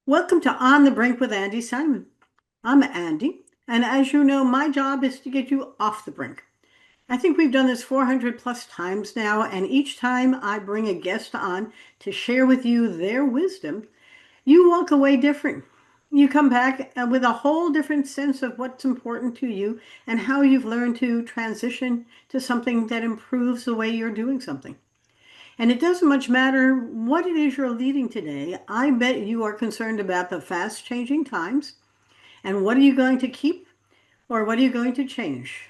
Welcome to On the Brink with Andi Simon. I'm Andi, and as you know, my job is to get you off the brink. I think we've done this 400 plus times now, and each time I bring a guest on to share with you their wisdom, you walk away different. You come back with a whole different sense of what's important to you and how you've learned to transition to something that improves the way you're doing something. And it doesn't much matter what it is you're leading today. I bet you are concerned about the fast changing times and what are you going to keep or what are you going to change?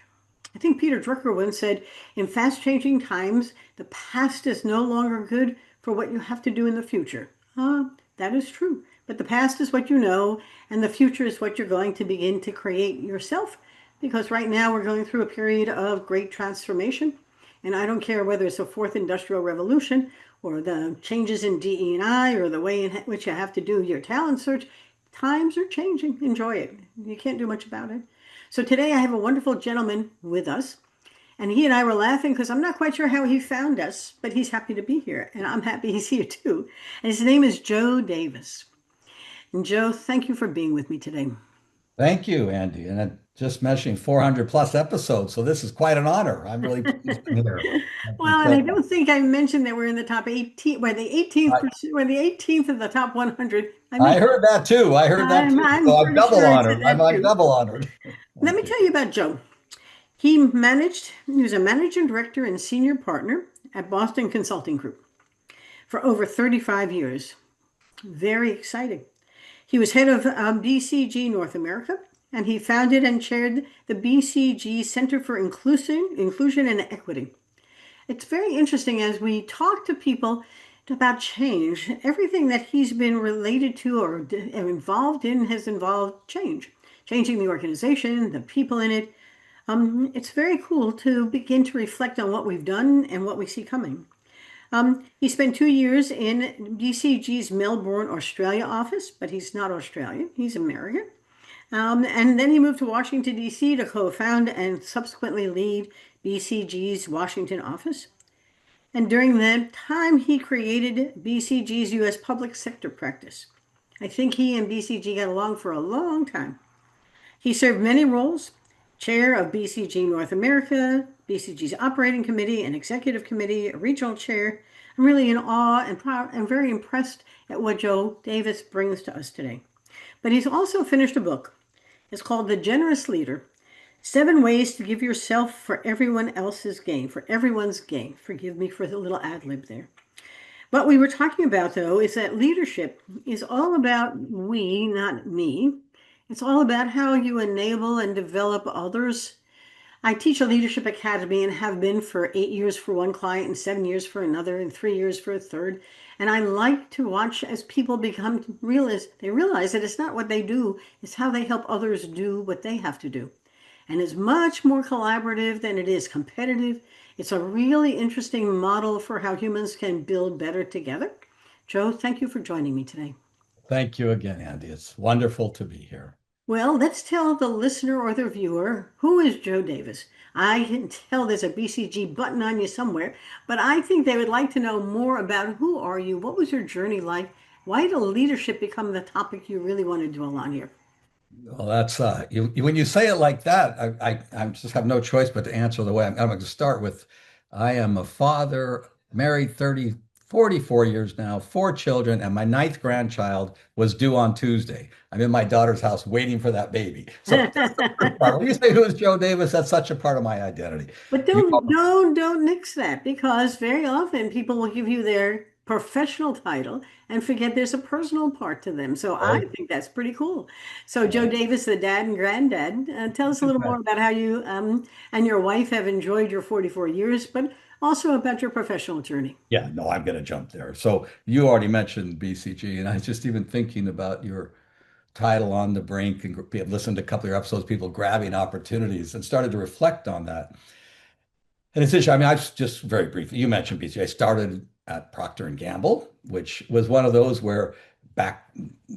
I think Peter Drucker once said, in fast changing times, the past is no longer good for what you have to do in the future. That is true. But the past is what you know, and the future is what you're going to begin to create yourself. Because right now we're going through a period of great transformation. And I don't care whether it's a fourth industrial revolution or the changes in DE&I or the way in which you have to do your talent search. Times are changing. Enjoy it. You can't do much about it. So today I have a wonderful gentleman with us, and he and I were laughing because I'm not quite sure how he found us, but he's happy to be here, and I'm happy he's here too. And his name is Joe Davis. And Joe, thank you for being with me today. Thank you, Andy. And just mentioning 400 plus episodes, so this is quite an honor. I'm really pleased to be here. Well, and I don't think I mentioned that we're in the top 18, we're the 18th, I, we're the 18th of the top 100. I I mentioned, heard that too. I heard that too. I'm So I'm pretty double sure I said honored. I'm that like too. double honored. Let me Thank you. tell you about Joe. He was a managing director and senior partner at Boston Consulting Group for over 35 years. Very exciting. He was head of BCG North America, and he founded and chaired the BCG Center for Inclusion and Equity. It's very interesting as we talk to people about change. Everything that he's been related to or involved in has involved change, changing the organization, the people in it. It's very cool to begin to reflect on what we've done and what we see coming. He spent 2 years in BCG's Melbourne, Australia office, but he's not Australian, he's American. And then he moved to Washington, D.C. to co found and subsequently lead BCG's Washington office. And during that time, he created BCG's U.S. public sector practice. I think he and BCG got along for a long time. He served many roles: chair of BCG North America, BCG's operating committee, an executive committee, a regional chair. I'm really in awe and proud and very impressed at what Joe Davis brings to us today. But he's also finished a book. It's called The Generous Leader: 7 Ways to Give Yourself for Everyone Else's Gain, for everyone's gain. Forgive me for the little ad lib there. What we were talking about, though, is that leadership is all about we, not me. It's all about how you enable and develop others. I teach a leadership academy and have been for 8 years for one client and 7 years for another and 3 years for a third. And I like to watch as people become they realize that it's not what they do, it's how they help others do what they have to do. And it's much more collaborative than it is competitive. It's a really interesting model for how humans can build better together. Joe, thank you for joining me today. Thank you again, Andy. It's wonderful to be here. Well, let's tell the listener or the viewer, who is Joe Davis? I can tell there's a BCG button on you somewhere, but I think they would like to know more about who are you? What was your journey like? Why did leadership become the topic you really want to dwell on here? Well, that's when you say it like that, I just have no choice but to answer the way I'm going to start with. I am a father, married 44 years now, 4 children, and my ninth grandchild was due on Tuesday. I'm in my daughter's house waiting for that baby. So that's the first part. When you say who is Joe Davis, that's such a part of my identity. But You don't nix that, because very often people will give you their professional title and forget there's a personal part to them. So I know, think that's pretty cool. So Joe well, Davis, the dad and granddad, tell us a little more about how you and your wife have enjoyed your 44 years, but also about your professional journey. yeah, no, I'm going to jump there. So you already mentioned BCG, and I was just even thinking about your title on the brink and listened to a couple of your episodes, people grabbing opportunities and started to reflect on that. And it's interesting. I mean, I just very briefly, you mentioned BCG. I started at Procter and Gamble, which was one of those where back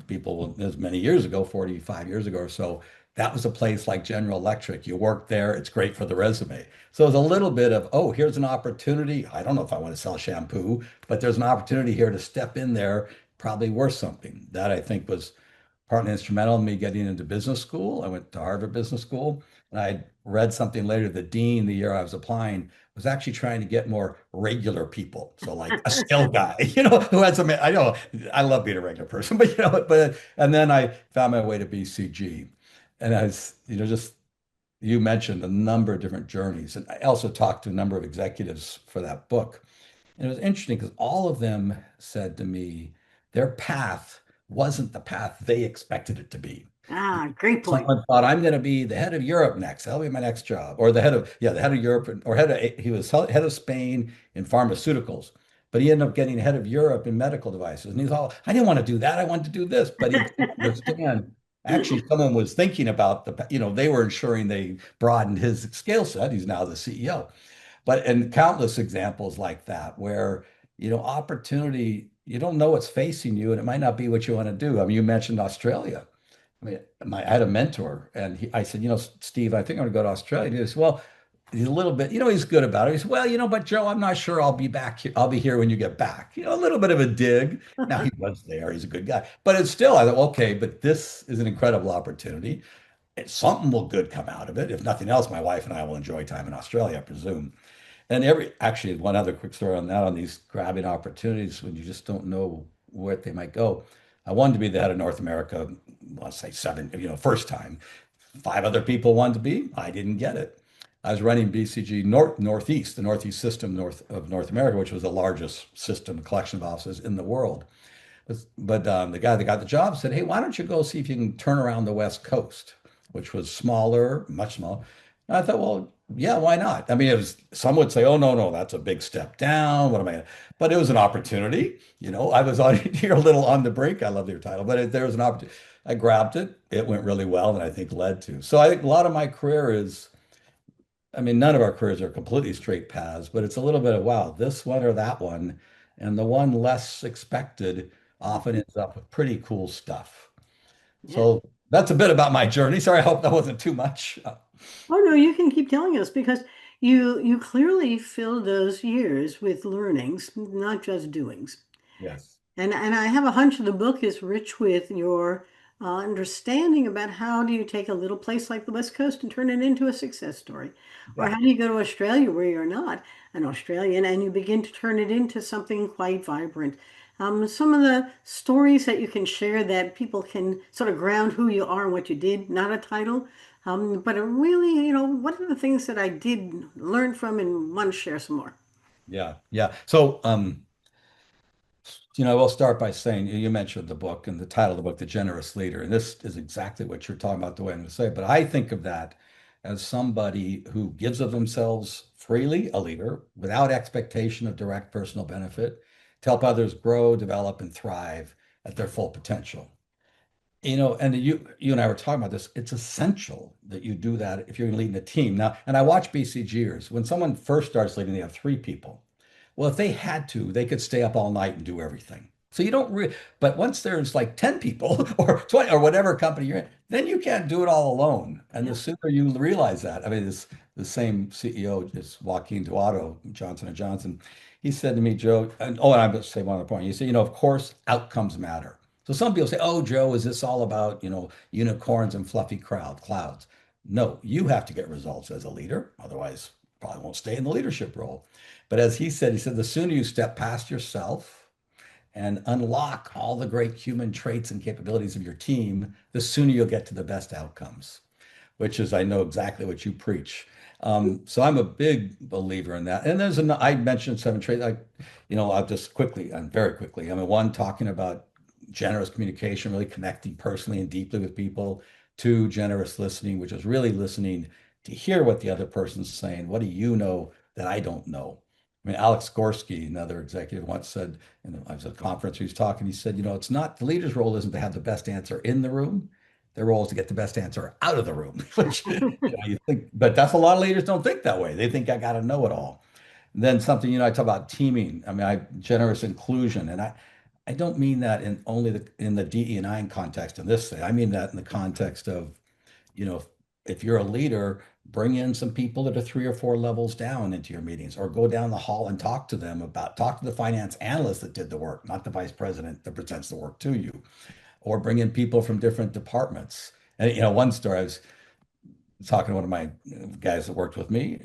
people as many years ago, 45 years ago or so, that was a place like General Electric. You work there, it's great for the resume. So it was a little bit of, oh, here's an opportunity. I don't know if I want to sell shampoo, but there's an opportunity here to step in there probably worth something. That I think was partly instrumental in me getting into business school. I went to Harvard Business School, and I read something later. The dean, the year I was applying, was actually trying to get more regular people. So like a skill guy, who had some, I know I love being a regular person, but and then I found my way to BCG. And as just you mentioned a number of different journeys. And I also talked to a number of executives for that book. And it was interesting because all of them said to me, their path wasn't the path they expected it to be. Ah, great point. Someone thought I'm going to be the head of Europe next. That'll be my next job, or the head of Europe, or he was head of Spain in pharmaceuticals, but he ended up getting head of Europe in medical devices. And he thought, I didn't want to do that. I wanted to do this, but he didn't understand. Actually, someone was thinking about they were ensuring they broadened his skill set. He's now the CEO. And countless examples like that where, opportunity, you don't know what's facing you and it might not be what you want to do. I mean, you mentioned Australia. I mean, I had a mentor and I said, Steve, I think I'm going to go to Australia. He said, well, he's a little bit, he's good about it. He said, well, but Joe, I'm not sure I'll be back here. I'll be here when you get back. A little bit of a dig. Now he was there. He's a good guy, but it's still, I thought, okay, but this is an incredible opportunity. Something will good come out of it. If nothing else, my wife and I will enjoy time in Australia, I presume. And actually, one other quick story on that, on these grabbing opportunities when you just don't know where they might go. I wanted to be the head of North America, let's say seven, first time. Five other people wanted to be. I didn't get it. I was running BCG Northeast, the Northeast system north of North America, which was the largest system collection of offices in the world. But the guy that got the job said, hey, why don't you go see if you can turn around the West Coast, which was smaller, much smaller. And I thought, well, yeah, why not? I mean, some would say, oh, no, no, that's a big step down. What am I? But it was an opportunity. I was on here a little on the brink. I love your title, but there was an opportunity. I grabbed it. It went really well, and I think led to. So I think a lot of my career is, I mean, none of our careers are completely straight paths, but it's a little bit of, wow, this one or that one. And the one less expected often ends up with pretty cool stuff. Yeah. So that's a bit about my journey. Sorry, I hope that wasn't too much. Oh no, you can keep telling us because you clearly fill those years with learnings, not just doings. Yes. And I have a hunch the book is rich with your understanding about how do you take a little place like the West Coast and turn it into a success story, or how do Exactly. you go to Australia where you're not an Australian and you begin to turn it into something quite vibrant. Some of the stories that you can share that people can sort of ground who you are and what you did, not a title, but a really, what are the things that I did learn from and want to share some more? Yeah. Yeah. So, I will start by saying you mentioned the book and the title of the book, The Generous Leader. And this is exactly what you're talking about, the way I'm going to say it. But I think of that as somebody who gives of themselves freely, a leader, without expectation of direct personal benefit, to help others grow, develop, and thrive at their full potential. And you and I were talking about this. It's essential that you do that if you're leading a team. Now, and I watch BCGers. When someone first starts leading, they have three people. Well, if they had to, they could stay up all night and do everything. So you don't really, but once there's like 10 people or 20 or whatever company you're in, then you can't do it all alone. And the Yeah. sooner you realize that, I mean, the same CEO, is Joaquin Duato, Johnson and Johnson. He said to me, Joe, and I'm going to say one other point. He said, of course, outcomes matter. So some people say, oh, Joe, is this all about, unicorns and fluffy clouds? No, you have to get results as a leader. Otherwise, probably won't stay in the leadership role. But as he said, the sooner you step past yourself and unlock all the great human traits and capabilities of your team, the sooner you'll get to the best outcomes, which is, I know exactly what you preach. So I'm a big believer in that. And I mentioned seven traits. I'll just quickly and very quickly. I mean, one, talking about generous communication, really connecting personally and deeply with people. Two, generous listening, which is really listening to hear what the other person's saying. What do you know that I don't know? I mean, Alex Gorski, another executive, once said, I was at a conference, he was talking, he said, it's not, the leader's role isn't to have the best answer in the room. Their role is to get the best answer out of the room, which you think, but that's a lot of leaders don't think that way. They think I got to know it all. And then something, I talk about teaming. I mean, generous inclusion, and I don't mean that in only in the DE&I context in this thing. I mean that in the context of, you know, if you're a leader, bring in some people that are 3 or 4 levels down into your meetings, or go down the hall and talk to the finance analyst that did the work, not the vice president that presents the work to you, or bring in people from different departments. And one story, I was talking to one of my guys that worked with me.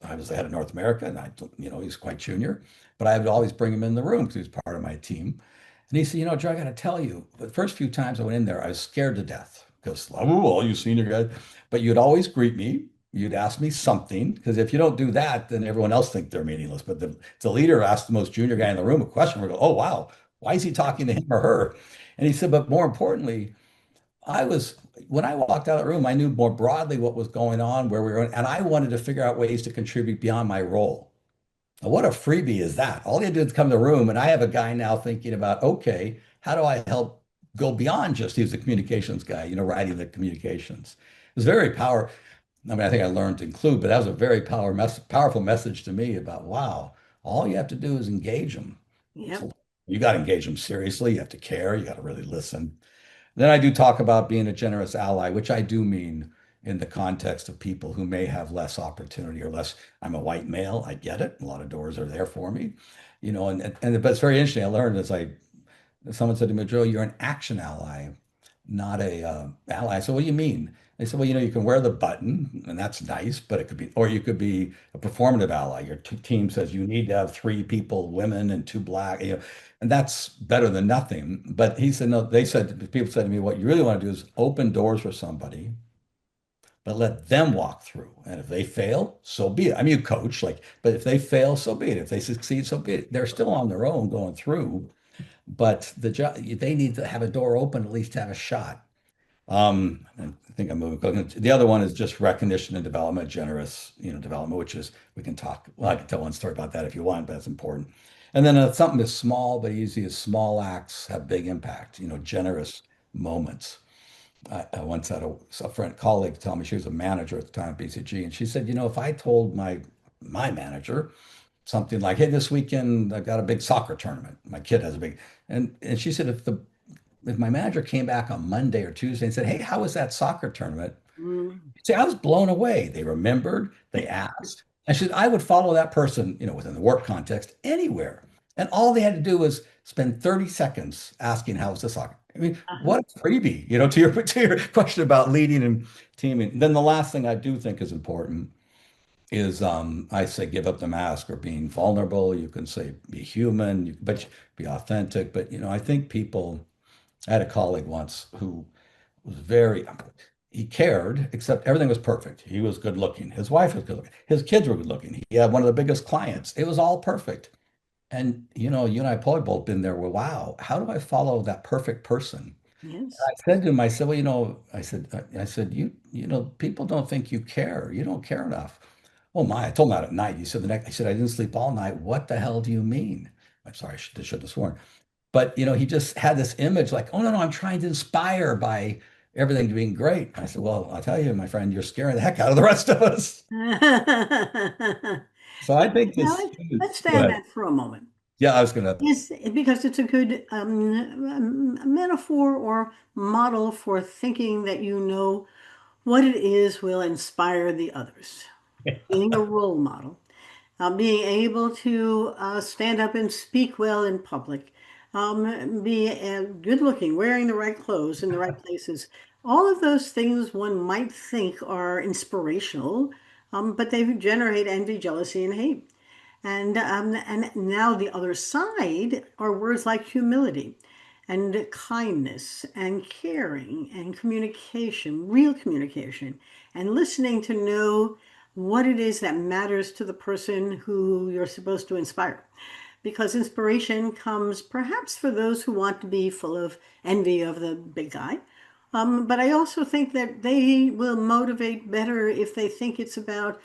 I was the head of North America, and he's quite junior, but I would always bring him in the room because he was part of my team. And he said, Joe, I got to tell you, the first few times I went in there, I was scared to death because, oh, all you senior guys, but you'd always greet me. You'd ask me something, because if you don't do that, then everyone else thinks they're meaningless. But the leader asked the most junior guy in the room a question. We go, oh, wow, why is he talking to him or her? And he said, but more importantly, I was when I walked out of the room, I knew more broadly what was going on, where we were, and I wanted to figure out ways to contribute beyond my role. Now, what a freebie is that? All you do is come to the room, and I have a guy now thinking about, okay, how do I help go beyond just he's the communications guy, writing the communications. It was very powerful. I mean, I think I learned to include, but that was a very powerful message to me about, wow, all you have to do is engage them. Yep. So you got to engage them seriously. You have to care. You got to really listen. Then I do talk about being a generous ally, which I do mean in the context of people who may have less opportunity or less. I'm a white male. I get it. A lot of doors are there for me, but it's very interesting. I learned as someone said to me, Joe, you're an action ally, not a ally. So what do you mean? They said, well, you can wear the button, and that's nice, but it could be, or you could be a performative ally. Your team says you need to have 3 people, women and 2 black, and that's better than nothing. But he said, no, people said to me, what you really want to do is open doors for somebody, but let them walk through. And if they fail, so be it. I mean, you coach, but if they fail, so be it. If they succeed, so be it. They're still on their own going through, but they need to have a door open, at least to have a shot. I think I'm moving. The other one is just recognition and development, generous, development, which is we can talk. Well, I can tell one story about that if you want, but that's important. And then something as small but easy as small acts have big impact. Generous moments. I once had a friend, colleague, tell me she was a manager at the time at BCG, and she said, if I told my manager something like, "Hey, this weekend I've got a big soccer tournament. My kid has a big," and she said if my manager came back on Monday or Tuesday and said, "Hey, how was that soccer tournament?" Mm. See, I was blown away. They remembered, they asked. I said, I would follow that person, within the work context anywhere. And all they had to do was spend 30 seconds asking, how was the soccer? I mean, Uh-huh. what a freebie, to your question about leading and teaming. Then the last thing I do think is important is I say give up the mask, or being vulnerable. You can say be human, but be authentic. But I think I had a colleague once who was he cared, except everything was perfect. He was good looking. His wife was good looking. His kids were good looking. He had one of the biggest clients. It was all perfect. And, you and I probably both been there. Well, wow, how do I follow that perfect person? Yes. I said to him, I said, well, I said, people don't think you care. You don't care enough. Oh my, I told him that at night. He said I said, I didn't sleep all night. What the hell do you mean? I'm sorry, I should have sworn. But he just had this image like, oh no, I'm trying to inspire by everything being great. I said, well, I'll tell you, my friend, you're scaring the heck out of the rest of us. So I think Now this, let's stay go on ahead. that for a moment. Yeah, I was gonna. Yes, because it's a good metaphor or model for thinking that what it is will inspire the others. Being a role model, being able to stand up and speak well in public, be good looking, wearing the right clothes in the right places. All of those things one might think are inspirational, but they generate envy, jealousy, and hate. And now the other side are words like humility and kindness and caring and communication, real communication, and listening to know what it is that matters to the person who you're supposed to inspire. Because inspiration comes perhaps for those who want to be full of envy of the big guy. But I also think that they will motivate better if they think it's about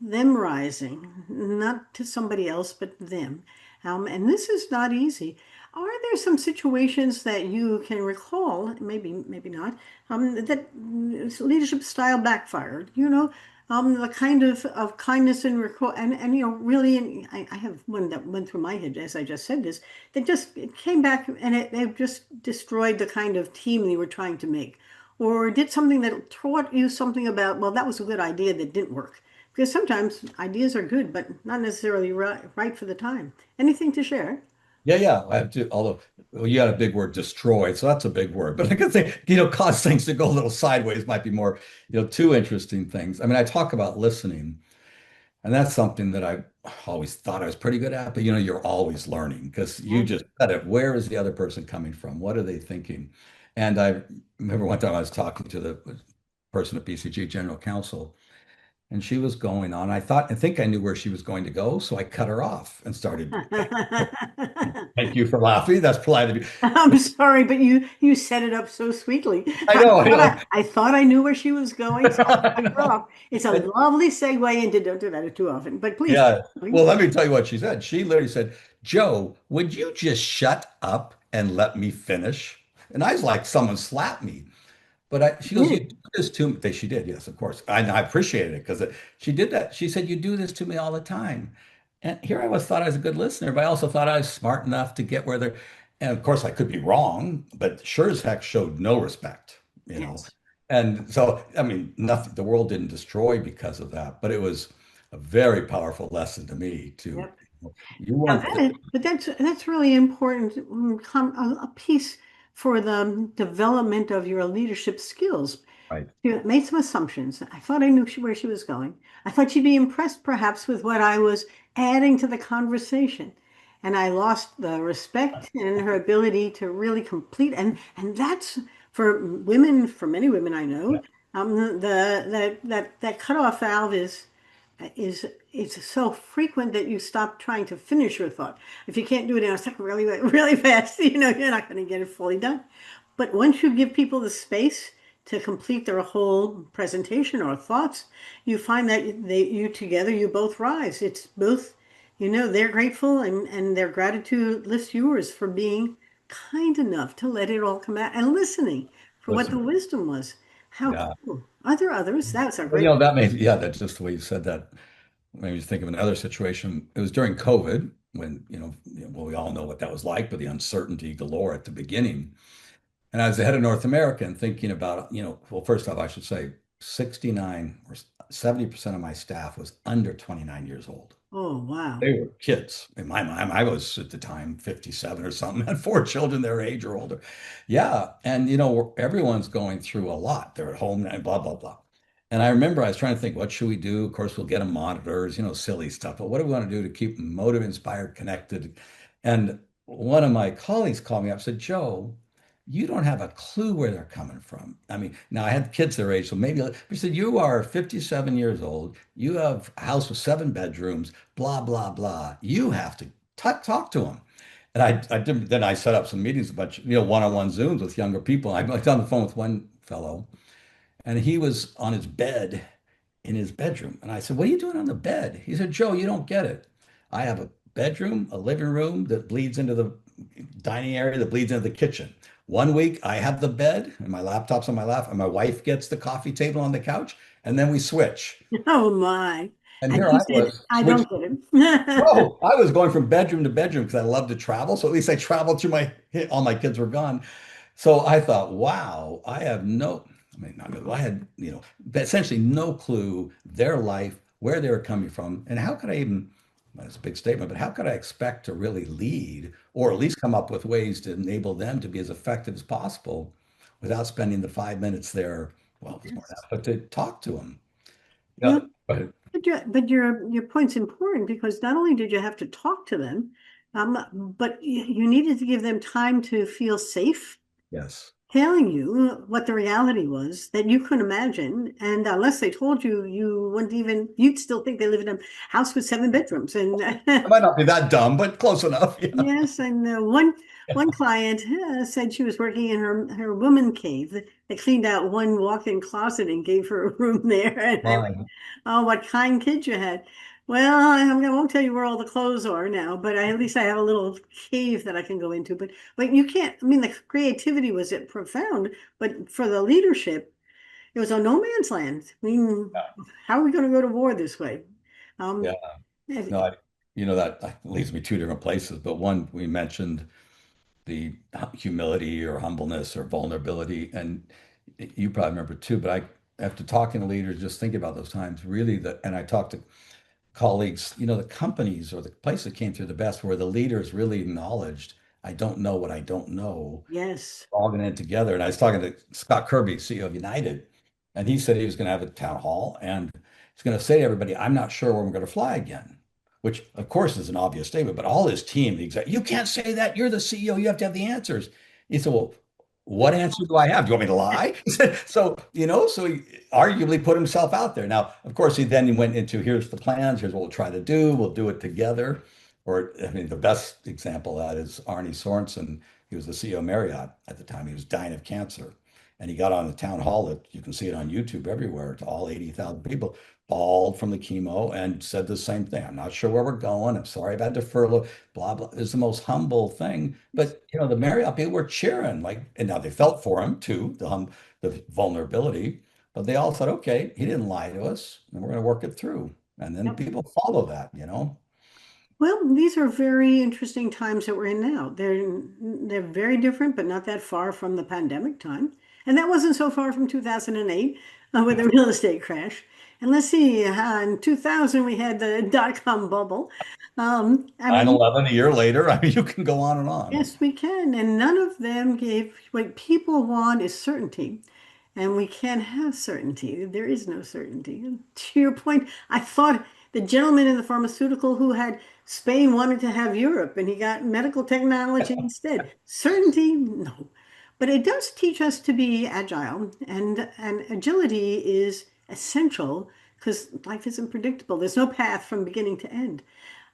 them rising, not to somebody else, but them. And this is not easy. Are there some situations that you can recall, maybe not, that leadership style backfired? The kind of kindness and really, and I have one that went through my head as I just said this, that just it came back and it just destroyed the kind of team they were trying to make. or did something that taught you something about, well, that was a good idea that didn't work. Because sometimes ideas are good, but not necessarily right for the time. Anything to share? Yeah, yeah. I have to, although well, you had a big word, destroy, so that's a big word. But I could say, cause things to go a little sideways might be more, two interesting things. I mean, I talk about listening, and that's something that I always thought I was pretty good at, but you're always learning because you Yeah. just said it. Where is the other person coming from? What are they thinking? And I remember one time I was talking to the person at BCG General Counsel, and she was going on. I think I knew where she was going to go, so I cut her off and started. Thank you for laughing. That's polite of you. I'm sorry, but you set it up so sweetly. I know, I know. I thought I knew where she was going, so I I cut her know. off. It's a And lovely segue into don't do that too often. But please keep yeah. going. Well, let me tell you what she said. She literally said, Joe, would you just shut up and let me finish? And I was like, someone slapped me. But she goes, you do this to me. She did, yes, of course. I appreciated it because she did that. She said, you do this to me all the time. And here I was, thought I was a good listener, but I also thought I was smart enough to get where they're. And of course, I could be wrong, but sure as heck showed no respect, you know. Yes. And so, I mean, nothing, the world didn't destroy because of that, but it was a very powerful lesson to me to, Yep. you Now want, that, but that's really important, a piece for the development of your leadership skills. right, She made some assumptions. I thought I knew where she was going. I thought she'd be impressed perhaps with what I was adding to the conversation. And I lost the respect and her ability to really complete. And that's for many women I know, that cutoff valve is it's so frequent that you stop trying to finish your thought. If you can't do it in a second really fast, you're not going to get it fully done. But once you give people the space to complete their whole presentation or thoughts, you find that you together, you both rise. It's both, they're grateful and their gratitude lifts yours for being kind enough to let it all come out and listening for what the listen, wisdom was. How yeah. cool. Are there others? That's a Well, great. that made, yeah, that's just the way you said that. Maybe think of another situation. It was during COVID when, well, we all know what that was like, but the uncertainty galore at the beginning. And I was the head of North America and thinking about, well, first off, I should say 69 or 70% of my staff was under 29 years old. Oh, wow. They were kids. In my mind, I was at the time 57 or something, had four children their age or older. Yeah. And, everyone's going through a lot. They're at home and blah, blah, blah. And I remember I was trying to think, what should we do? Of course, we'll get them monitors, silly stuff. But what do we want to do to keep them motivated, inspired, connected? And one of my colleagues called me up and said, Joe, you don't have a clue where they're coming from. I mean, now I had kids their age, so maybe, but he said, you are 57 years old. You have a house with 7 bedrooms, blah, blah, blah. You have to talk to them. And I did, then I set up some meetings, a bunch, one-on-one Zooms with younger people. I was on the phone with one fellow, and he was on his bed in his bedroom. And I said, what are you doing on the bed? He said, Joe, you don't get it. I have a bedroom, a living room that bleeds into the dining area that bleeds into the kitchen. One week I have the bed and my laptop's on my lap, and my wife gets the coffee table on the couch, and then we switch. Oh, my. And And here he I said, was I switching. don't get it. Oh, I was going from bedroom to bedroom because I love to travel. So at least I traveled through all my kids were gone. So I thought, wow, I mean, not really, I had, essentially no clue their life, where they were coming from, and how could I even, well, that's a big statement, but how could I expect to really lead or at least come up with ways to enable them to be as effective as possible without spending the 5 minutes there? Well, it was more than Yes. that, but to talk to them. Yeah. Yeah, but But your point's important because not only did you have to talk to them, but you needed to give them time to feel safe yes. telling you what the reality was that you couldn't imagine. And unless they told you, you wouldn't even, you'd still think they live in a house with 7 bedrooms. And I might not be that dumb, but close enough. Yeah. yes, and one client said she was working in her woman cave. They cleaned out one walk-in closet and gave her a room there. And I went, Fine. oh, what kind kid you had. Well, I won't tell you where all the clothes are now, but at least I have a little cave that I can go into. But you can't. I mean, the creativity was it profound, but for the leadership, it was a no man's land. I mean, how are we going to go to war this way? Yeah. Um, No, that leads me two different places. But one, we mentioned the humility or humbleness or vulnerability. And you probably remember too, but after talking to leaders, just thinking about those times, really and I talked to colleagues, the companies or the place that came through the best where the leaders really acknowledged, I don't know what I don't know, Yes. all going in together. And I was talking to Scott Kirby, CEO of United, and he said he was going to have a town hall and he's going to say to everybody, I'm not sure when we're going to fly again, which of course is an obvious statement, but all his team, the exec, you can't say that. You're the CEO. You have to have the answers. He said, well, what answer do I have? Do you want me to lie? He said, so he arguably put himself out there. Now, of course, he then went into here's the plans, here's what we'll try to do, we'll do it together. Or, I mean, the best example of that is Arnie Sorensen. He was the CEO of Marriott at the time. He was dying of cancer. And he got on the town hall that you can see it on YouTube everywhere to all 80,000 people, bawled from the chemo and said the same thing. I'm not sure where we're going. I'm sorry about deferral, blah, blah. It's the most humble thing. But, the Marriott people were cheering, like, and now they felt for him too, the vulnerability. But they all thought, okay, he didn't lie to us, and we're going to work it through. And then Yep. people follow that. Well, these are very interesting times that we're in now. They're very different, but not that far from the pandemic time. And that wasn't so far from 2008 with the real estate crash. And let's see, in 2000 we had the dot-com bubble. I mean, 9/11 a year later. I mean, you can go on and on. yes, we can. And none of them gave what people want is certainty. And we can't have certainty. There is no certainty. And to your point, I thought the gentleman in the pharmaceutical who had Spain wanted to have Europe and he got medical technology instead. Certainty? No. But it does teach us to be agile, and agility is essential because life isn't predictable. There's no path from beginning to end.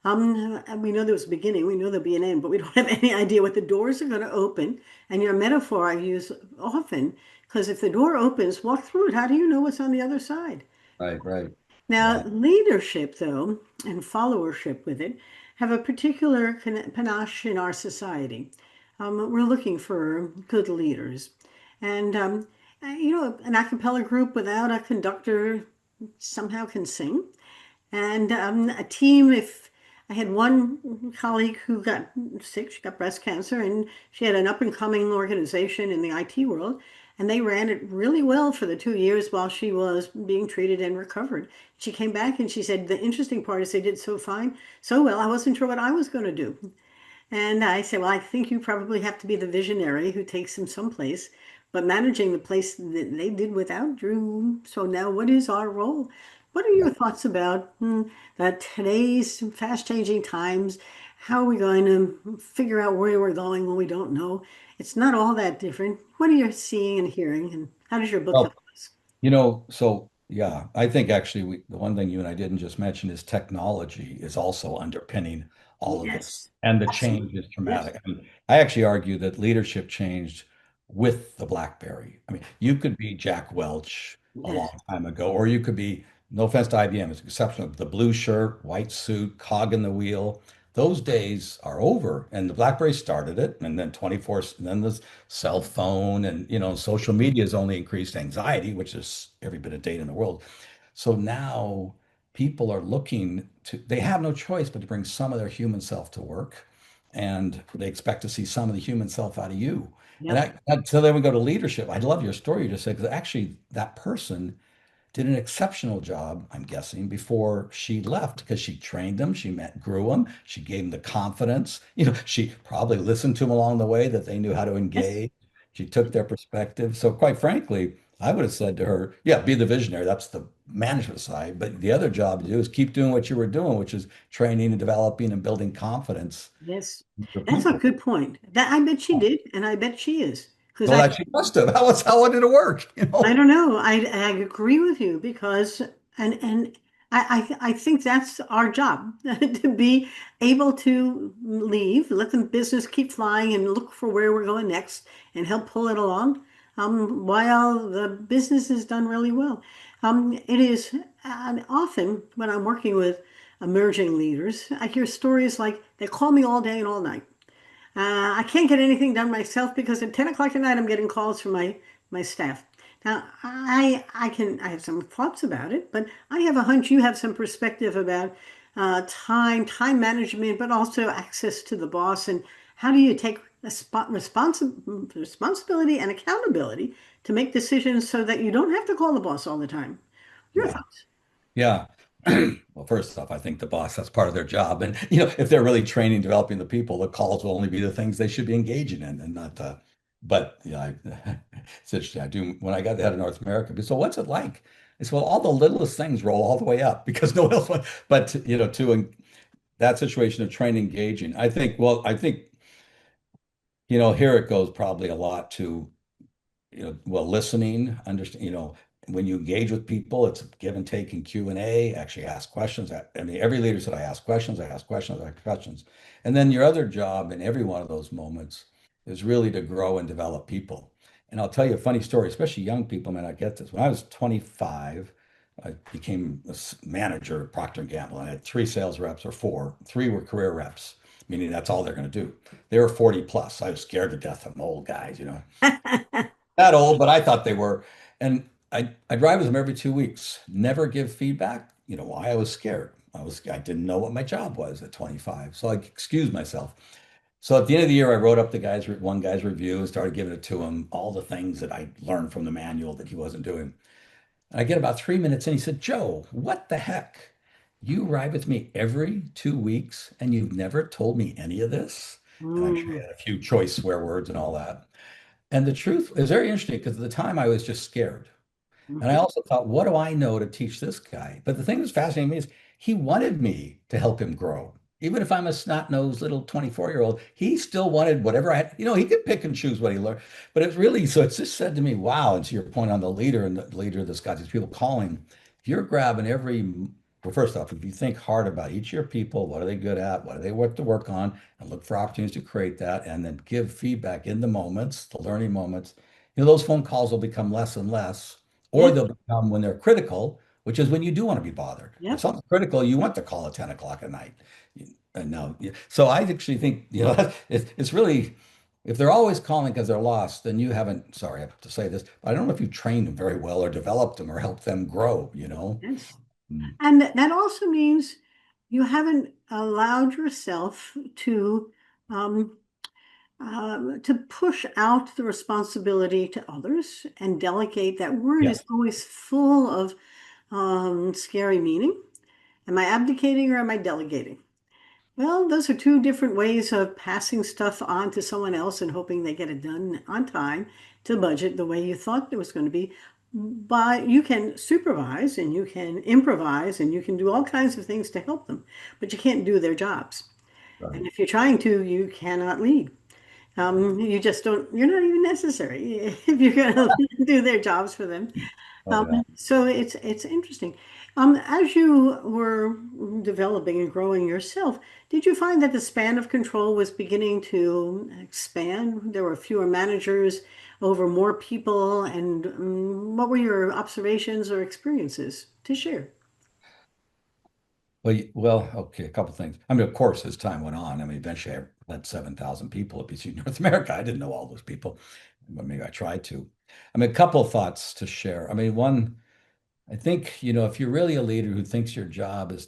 And we know there was a beginning, we know there'll be an end, but we don't have any idea what the doors are going to open. And your metaphor I use often, because if the door opens, walk through it. How do you know what's on the other side? Right, right. Now, Yeah. leadership, though, and followership with it, have a particular panache in our society. We're looking for good leaders. And, an a cappella group without a conductor somehow can sing. And a team, if I had one colleague who got sick, she got breast cancer, and she had an up and coming organization in the IT world, and they ran it really well for the 2 years while she was being treated and recovered. She came back and she said, the interesting part is they did so fine, so well, I wasn't sure what I was going to do. And I said, well, I think you probably have to be the visionary who takes them someplace, but managing the place that they did without Drew. So now what is our role? What are your Yeah. thoughts about that today's fast changing times? How are we going to figure out where we're going when we don't know? It's not all that different. What are you seeing and hearing, and how does your book help Well, us? so yeah, I think actually the one thing you and I didn't just mention is technology is also underpinning all of this. Yes, And the change absolutely. is Yes, dramatic. I mean, I actually argue that leadership changed with the BlackBerry. I mean, you could be Jack Welch a yes, long time ago, or you could be, no offense to IBM, it's exceptional, the blue shirt, white suit, cog in the wheel. Those days are over, and the BlackBerry started it, and then 24, and then the cell phone, and social media has only increased anxiety, which is every bit of data in the world. So now people are looking to, they have no choice but to bring some of their human self to work, and they expect to see some of the human self out of you. And yep, so then we go to leadership. I love your story you just said, because actually that person did an exceptional job, I'm guessing, before she left because she trained them, she grew them, she gave them the confidence. She probably listened to them along the way that they knew how to yes, engage. She took their perspective. So, quite frankly, I would have said to her, yeah, be the visionary. That's the management side. But the other job to do is keep doing what you were doing, which is training and developing and building confidence yes. in your That's a people. good point. That I bet she did, and I bet she is. Because So that she must have. How did it work? I don't know. I agree with you because and I think that's our job to be able to leave, let the business keep flying and look for where we're going next and help pull it along while the business is done really well. It is and often when I'm working with emerging leaders, I hear stories like they call me all day and all night. I can't get anything done myself because at 10 o'clock at night I'm getting calls from my staff. Now I have some thoughts about it, but I have a hunch you have some perspective about time management, but also access to the boss and how do you take responsibility and accountability to make decisions so that you don't have to call the boss all the time. Your Yeah. thoughts? Yeah. Well, first off, I think the boss, that's part of their job. And, if they're really training, developing the people, the calls will only be the things they should be engaging in and not, but yeah, it's interesting. I do, when I got the head of North America, so what's it like? I said, well, all the littlest things roll all the way up because no one else, but, that situation of training, engaging, here it goes probably a lot to well, listening, understand, when you engage with people, it's a give and take in Q&A, actually ask questions. I mean, every leader said, I ask questions, I ask questions, I ask questions. And then your other job in every one of those moments is really to grow and develop people. And I'll tell you a funny story, especially young people may not get this. When I was 25, I became a manager at Procter& and Gamble. I had three sales reps or four. Three were career reps, meaning that's all they're going to do. They were 40 plus. I was scared to death of them old guys. That old, but I thought they were. And I drive with them every 2 weeks, never give feedback. You know why? I was scared. I didn't know what my job was at 25. So I excused myself. So at the end of the year, I wrote up one guy's review and started giving it to him, all the things that I learned from the manual that he wasn't doing. And I get about 3 minutes and he said, Joe, what the heck? You ride with me every 2 weeks and you've never told me any of this? And I'm sure he Mm, had a few choice swear words and all that. And the truth is very interesting because at the time I was just scared. And I mhm. also thought, what do I know to teach this guy? But the thing that's fascinating to me is he wanted me to help him grow. Even if I'm a snot-nosed little 24-year-old, he still wanted whatever I had. He could pick and choose what he learned. But it's really, so it's just said to me, wow, and to your point on the leader and the leader that's got these people calling, if you're grabbing well, first off, if you think hard about each of your people, what are they good at? What do they want to work on? And look for opportunities to create that and then give feedback in the moments, the learning moments, those phone calls will become less and less or Yeah, they'll become when they're critical, which is when you do want to be bothered. If yeah, something's critical, you want to call at 10 o'clock at night. And no, yeah. So I actually think, it's really, if they're always calling because they're lost, then you haven't, sorry, I have to say this, but I don't know if you've trained them very well or developed them or helped them grow. yes. Mm. And that also means you haven't allowed yourself um, to push out the responsibility to others and delegate. That word Yeah, is always full of scary meaning. Am I abdicating or am I delegating? Well, those are two different ways of passing stuff on to someone else and hoping they get it done on time to budget the way you thought it was going to be. But you can supervise and you can improvise and you can do all kinds of things to help them, but you can't do their jobs. right. And if you're trying to, you cannot lead. You just don't, you're not even necessary if you're going to do their jobs for them. Oh, yeah. So it's interesting. As you were developing and growing yourself, did you find that the span of control was beginning to expand? There were fewer managers over more people, and what were your observations or experiences to share? Well, okay, a couple things. I mean, of course, as time went on, I mean, eventually I led 7,000 people at BC North America. I didn't know all those people, but maybe I tried to. I mean, a couple of thoughts to share. I mean, one, I think, if you're really a leader who thinks your job is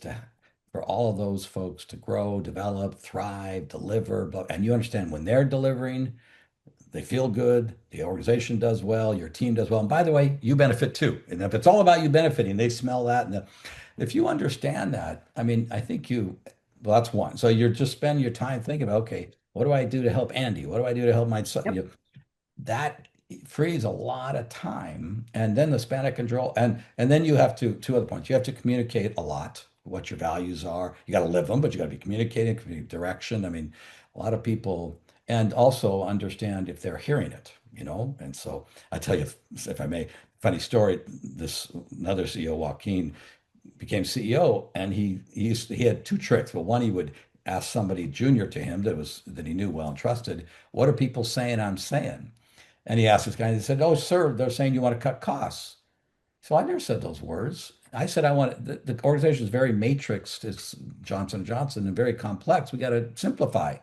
for all of those folks to grow, develop, thrive, deliver, and you understand when they're delivering, they feel good, the organization does well, your team does well. And by the way, you benefit too. And if it's all about you benefiting, they smell that. And if you understand that, I mean, I think well, that's one. So you're just spending your time thinking about, okay, what do I do to help Andy? What do I do to help my son? Yep. That frees a lot of time. And then the span of control, and then you have to, two other points. You have to communicate a lot what your values are. You got to live them, but you got to be communicating direction. I mean, a lot of people, and also understand if they're hearing it. And so I tell you, if I may, funny story, this another CEO, Joaquin, became CEO, and he had two tricks. Well, one, he would ask somebody junior to him that he knew well and trusted, what are people saying I'm saying? And he asked this guy, and he said, "Oh, sir, they're saying you want to cut costs." So I never said those words. I said, the organization is very matrixed. It's Johnson & Johnson and very complex. We got to simplify. I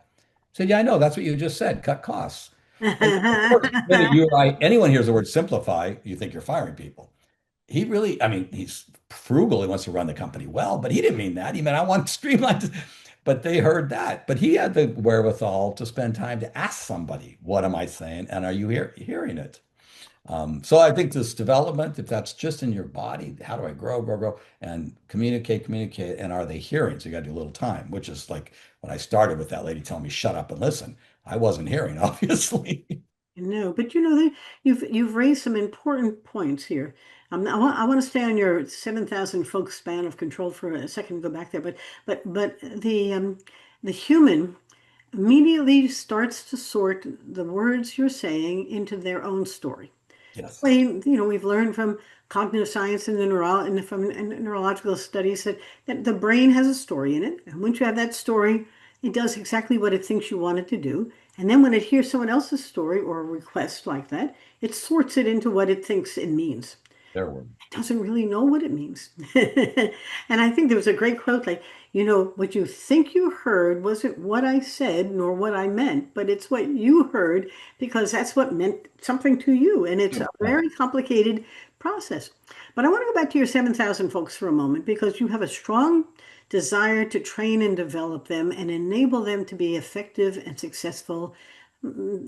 said, yeah, I know. That's what you just said, cut costs. And of course, the minute anyone hears the word simplify, you think you're firing people. He really, I mean, he's frugal. He wants to run the company well, but he didn't mean that. He meant, I want streamlined. But they heard that. But he had the wherewithal to spend time to ask somebody, what am I saying? And are you hearing it? So I think this development, if that's just in your body, how do I grow, and communicate, and are they hearing? So you got to do a little time, which is like when I started with that lady telling me, shut up and listen. I wasn't hearing, obviously. No, but you've raised some important points here. I want to stay on your 7,000 folk span of control for a second and go back there, but the human immediately starts to sort the words you're saying into their own story. Yes, Well, we've learned from cognitive science and from neurological studies that the brain has a story in it. And once you have that story, it does exactly what it thinks you want it to do. And then when it hears someone else's story or a request like that, it sorts it into what it thinks it means. there were. Doesn't really know what it means. And I think there was a great quote like, what you think you heard wasn't what I said nor what I meant, but it's what you heard because that's what meant something to you. And it's a very complicated process. But I want to go back to your 7,000 folks for a moment because you have a strong desire to train and develop them and enable them to be effective and successful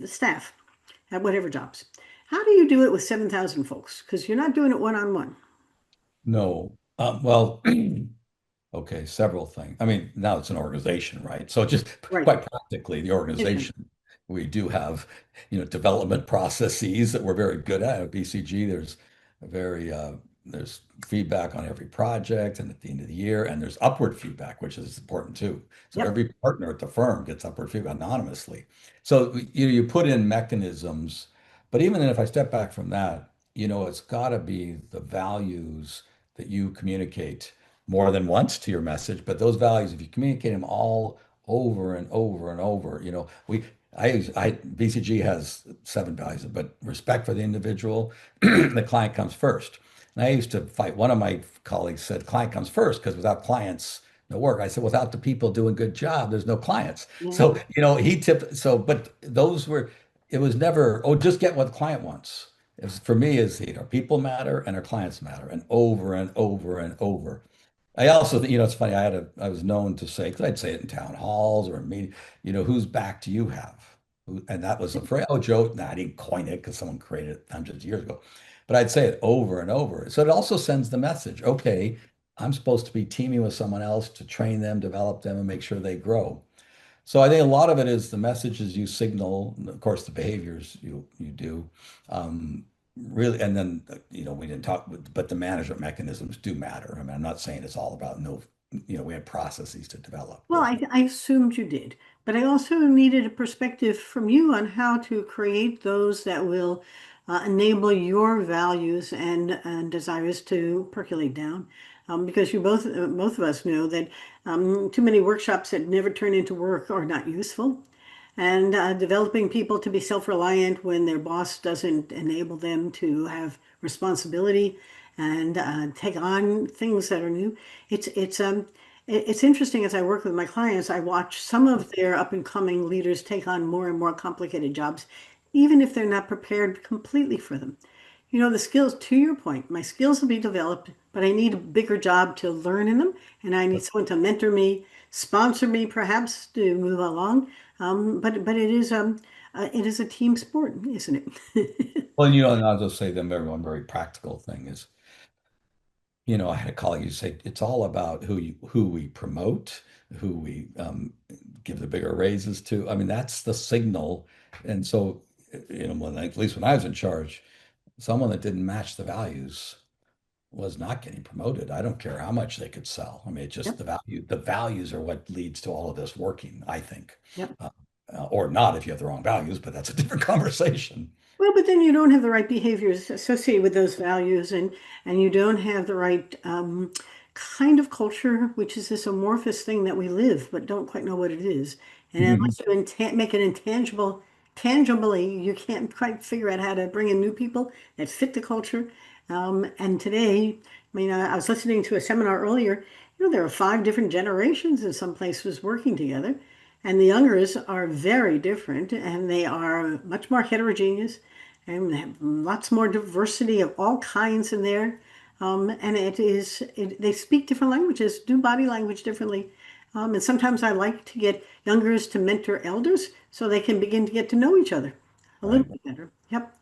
staff at whatever jobs. How do you do it with 7,000 folks? Because you're not doing it one on one. No. Well, okay, several things. I mean, now it's an organization, right? So just Right. quite practically, the Yeah. organization, we do have, development processes that we're very good at. At BCG, there's feedback on every project and at the end of the year, and there's upward feedback, which is important too. So Yep. every partner at the firm gets upward feedback anonymously. So you put in mechanisms, but even then, if I step back from that, it's got to be the values that you communicate more than once to your message, but those values, if you communicate them all over and over and over, BCG has 7 values, but respect for the individual, the client comes first. And I used to fight. One of my colleagues said, client comes first, because without clients, no work. I said, without the people doing good job, there's no clients. Yeah. So, he tipped. So, but it was never, oh, just get what the client wants. For me, people matter and our clients matter, and over and over and over. I also think, it's funny, I was known to say, because I'd say it in town halls or in meetings, whose back do you have? And that was a phrase, oh, Joe, nah, I didn't coin it because someone created it hundreds of years ago. But I'd say it over and over. So it also sends the message, okay, I'm supposed to be teaming with someone else to train them, develop them, and make sure they grow. So I think a lot of it is the messages you signal, and of course, the behaviors you do. Really, and then we didn't talk, but the management mechanisms do matter. I mean, I'm not saying it's all about no, we have processes to develop. Well, I assumed you did, but I also needed a perspective from you on how to create those that will enable your values and desires to percolate down. Because both of us know that too many workshops that never turn into work are not useful. And developing people to be self-reliant when their boss doesn't enable them to have responsibility and take on things that are new. It's interesting as I work with my clients, I watch some of their up and coming leaders take on more and more complicated jobs, even if they're not prepared completely for them. The skills, to your point, my skills will be developed, but I need a bigger job to learn in them, and I need someone to mentor me, sponsor me, perhaps to move along. But it is a team sport, isn't it? Well, and I'll just say one very practical thing is, I had a colleague who say it's all about who we promote, who we give the bigger raises to. I mean, that's the signal. And so, at least when I was in charge, someone that didn't match the values was not getting promoted. I don't care how much they could sell. I mean, it's just Yep, the values are what leads to all of this working, I think. yep. Uh, or not if you have the wrong values, but that's a different conversation. Well, but then you don't have the right behaviors associated with those values, and you don't have the right kind of culture, which is this amorphous thing that we live, but don't quite know what it is. And Mhm. unless you make it intangible, tangibly, you can't quite figure out how to bring in new people that fit the culture. And today, I mean, I was listening to a seminar earlier. There are 5 different generations in some places working together. And the youngers are very different and they are much more heterogeneous and have lots more diversity of all kinds in there. And they speak different languages, do body language differently. And sometimes I like to get youngers to mentor elders so they can begin to get to know each other a little Right. bit better. Yep.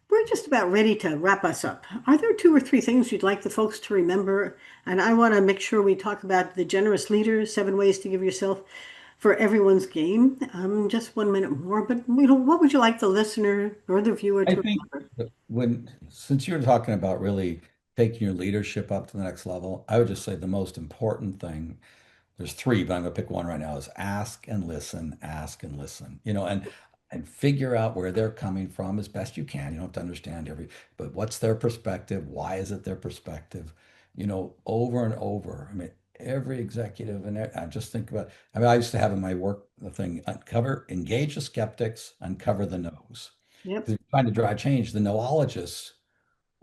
We're just about ready to wrap us up. Are there two or three things you'd like the folks to remember? And I want to make sure we talk about the generous leader, 7 ways to give yourself for everyone's game. Just 1 minute more, but what would you like the listener or the viewer I to think remember? that since you're talking about really taking your leadership up to the next level, I would just say the most important thing, there's three, but I'm going to pick one right now, is ask and listen, and figure out where they're coming from as best you can. You don't have to understand but what's their perspective? Why is it their perspective? Over and over. I mean, every executive and I just think about, I mean, I used to have in my work the thing, engage the skeptics, uncover the no's. Yep. Because if you're trying to drive change, the noologists,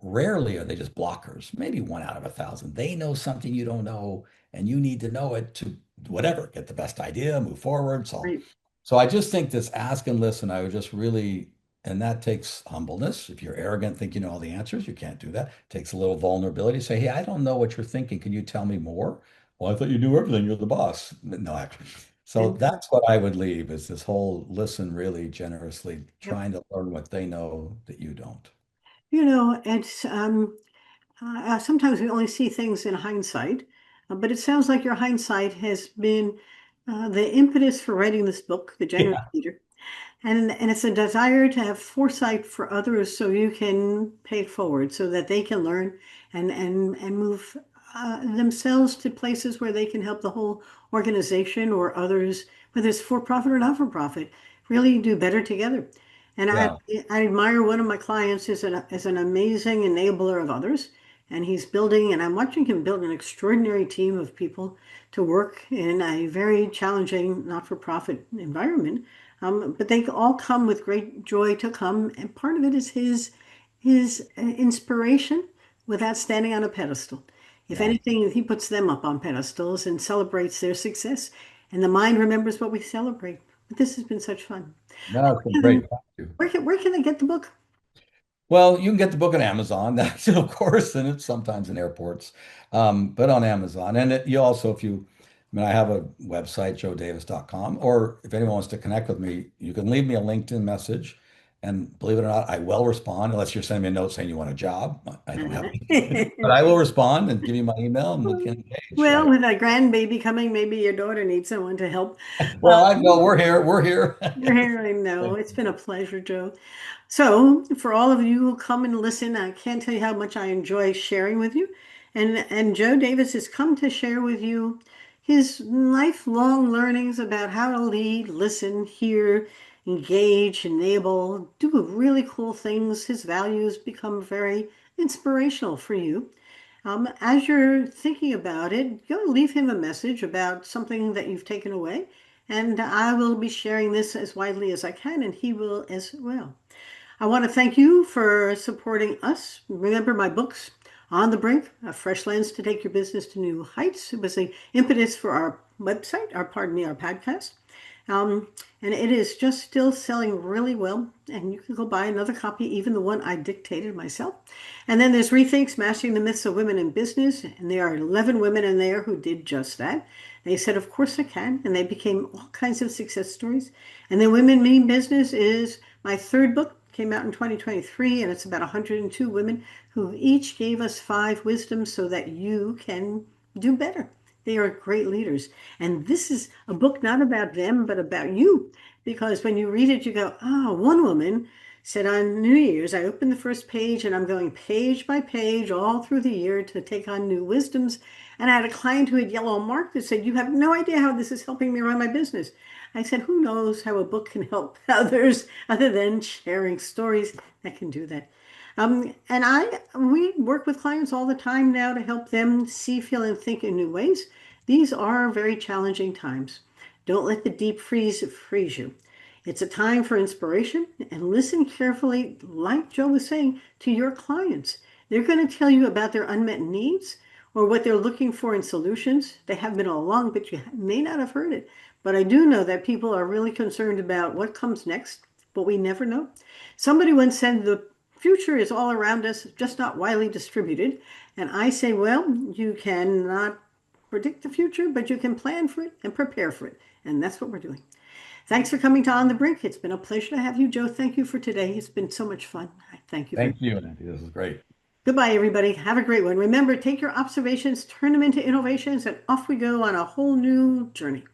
rarely are they just blockers, maybe one out of 1,000. They know something you don't know, and you need to know it to whatever, get the best idea, move forward, solve. Right. So I just think this ask and listen, I would just really, and that takes humbleness. If you're arrogant, think you know all the answers, you can't do that. It takes a little vulnerability. Say, hey, I don't know what you're thinking. Can you tell me more? Well, I thought you knew everything. You're the boss. No, actually. So And that's what I would leave is this whole listen really generously, yep. trying to learn what they know that you don't. It's sometimes we only see things in hindsight, but it sounds like your hindsight has been the impetus for writing this book, The Generous Yeah. Leader. And it's a desire to have foresight for others so you can pay it forward so that they can learn and move themselves to places where they can help the whole organization or others, whether it's for profit or not for profit, really do better together. And Yeah. I admire one of my clients as an amazing enabler of others. And he's building, and I'm watching him build an extraordinary team of people to work in a very challenging not-for-profit environment, but they all come with great joy to come, and part of it is his inspiration without standing on a pedestal. If Yeah. anything, he puts them up on pedestals and celebrates their success, and the mind remembers what we celebrate. But this has been such fun. No, it's been great. Thank you. Where can I get the book? Well, you can get the book on Amazon, that's of course, and it's sometimes in airports, but on Amazon. And you also, I mean, I have a website, joedavis.com, or if anyone wants to connect with me, you can leave me a LinkedIn message. And believe it or not, I will respond unless you're sending me a note saying you want a job. I don't have LinkedIn, but I will respond and give you my email and we can engage. Well, with a grandbaby coming, maybe your daughter needs someone to help. Well, I know we're here. We're here. You're here, I know. It's been a pleasure, Joe. So, for all of you who come and listen, I can't tell you how much I enjoy sharing with you. And Joe Davis has come to share with you his lifelong learnings about how to lead, listen, hear, engage, enable, do really cool things. His values become very inspirational for you. As you're thinking about it, go leave him a message about something that you've taken away, and I will be sharing this as widely as I can, and he will as well. I want to thank you for supporting us. Remember my books, On the Brink, Fresh Lens to Take Your Business to New Heights. It was the impetus for our website, our podcast. Um, and it is just still selling really well. And you can go buy another copy, even the one I dictated myself. And then there's Rethink Smashing the Myths of Women in Business. And there are 11 women in there who did just that. They said, of course I can. And they became all kinds of success stories. And then Women Mean Business is my third book, came out in 2023. And it's about 102 women who each gave us 5 wisdoms so that you can do better. They are great leaders. And this is a book not about them, but about you. Because when you read it, you go, oh, one woman said on New Year's, I opened the first page and I'm going page by page all through the year to take on new wisdoms. And I had a client who had yellow marked that said, you have no idea how this is helping me run my business. I said, who knows how a book can help others other than sharing stories that can do that. We work with clients all the time now to help them see, feel, and think in new ways. These are very challenging times. Don't let the deep freeze you. It's a time for inspiration and listen carefully, like Joe was saying, to your clients. They're going to tell you about their unmet needs or what they're looking for in solutions. They have been all along, but you may not have heard it. But I do know that people are really concerned about what comes next, but we never know. Somebody once said the future is all around us, just not widely distributed. And I say, well, you cannot predict the future, but you can plan for it and prepare for it. And that's what we're doing. Thanks for coming to On the Brink. It's been a pleasure to have you, Joe. Thank you for today. It's been so much fun. Thank you very Thank much. you, Andy. This is great. Goodbye, everybody. Have a great one. Remember, take your observations, turn them into innovations, and off we go on a whole new journey.